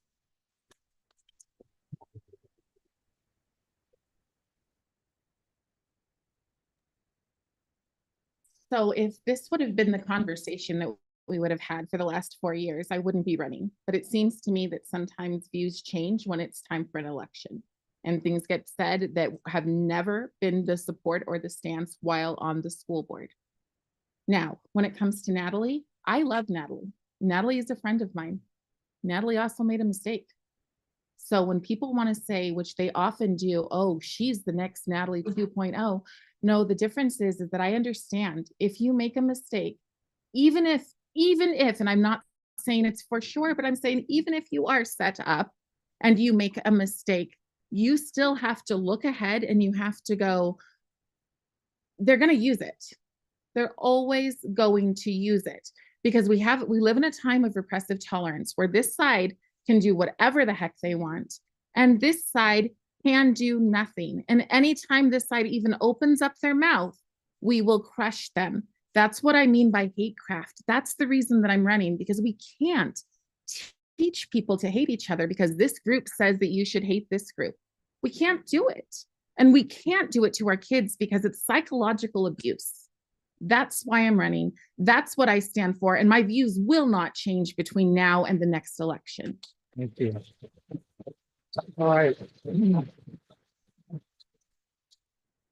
So if this would have been the conversation that we would have had for the last 4 years, I wouldn't be running. But it seems to me that sometimes views change when it's time for an election. And things get said that have never been the support or the stance while on the school board. Now, when it comes to Natalie, I love Natalie. Natalie is a friend of mine. Natalie also made a mistake. So when people want to say, which they often do, oh, she's the next Natalie 2.0. No, the difference is that I understand if you make a mistake, even if, and I'm not saying it's for sure, but I'm saying even if you are set up and you make a mistake, you still have to look ahead and you have to go, they're going to use it. They're always going to use it because we live in a time of repressive tolerance where this side can do whatever the heck they want. And this side can do nothing. And anytime this side even opens up their mouth, we will crush them. That's what I mean by hate craft. That's the reason that I'm running, because we can't teach people to hate each other because this group says that you should hate this group. We can't do it. And we can't do it to our kids because it's psychological abuse. That's why I'm running. That's what I stand for. And my views will not change between now and the next election. Thank you. All right.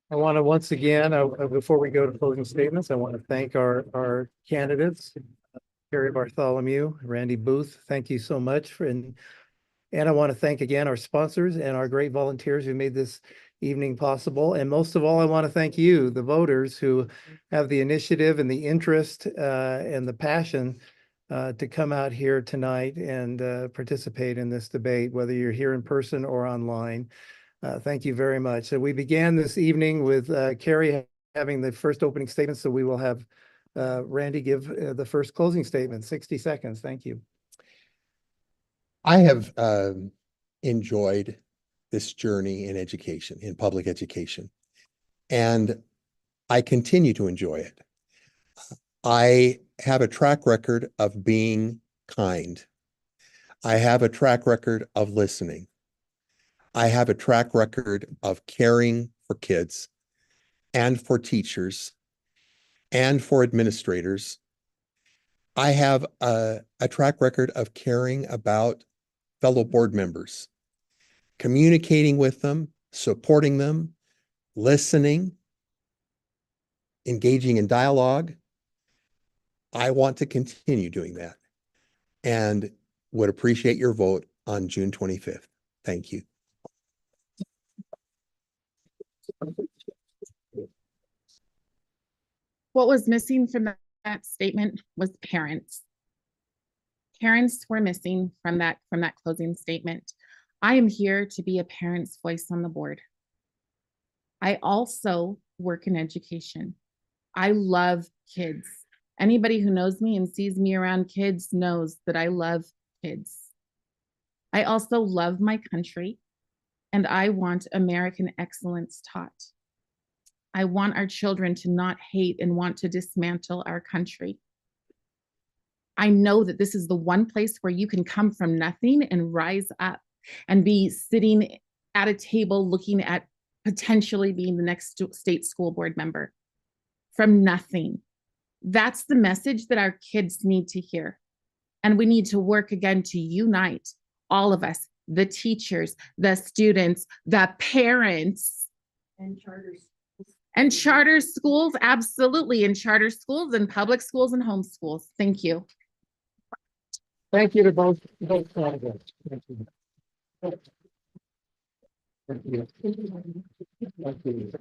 I want to once again, before we go to closing statements, I want to thank our candidates, Carrie Bartholomew, Randy Booth. Thank you so much and I want to thank again our sponsors and our great volunteers who made this evening possible. And most of all, I want to thank you, the voters who have the initiative and the interest and the passion to come out here tonight and participate in this debate, whether you're here in person or online. Thank you very much. So we began this evening with Carrie having the first opening statement, so we will have Randy give the first closing statement, 60 seconds. Thank you. I have enjoyed this journey in education, in public education, and I continue to enjoy it. I have a track record of being kind. I have a track record of listening. I have a track record of caring for kids and for teachers and for administrators. I have a track record of caring about fellow board members, communicating with them, supporting them, listening, engaging in dialogue. I want to continue doing that and would appreciate your vote on June 25th. Thank you. What was missing from that statement was parents. Parents were missing from that closing statement. I am here to be a parent's voice on the board. I also work in education. I love kids. Anybody who knows me and sees me around kids knows that I love kids. I also love my country, and I want American excellence taught. I want our children to not hate and want to dismantle our country. I know that this is the one place where you can come from nothing and rise up and be sitting at a table looking at potentially being the next state school board member from nothing. That's the message that our kids need to hear. And we need to work again to unite all of us, the teachers, the students, the parents. And charters. And charter schools, absolutely. And charter schools and public schools and homeschools. Thank you. Thank you to both candidates. Thank you. Thank you. Thank you.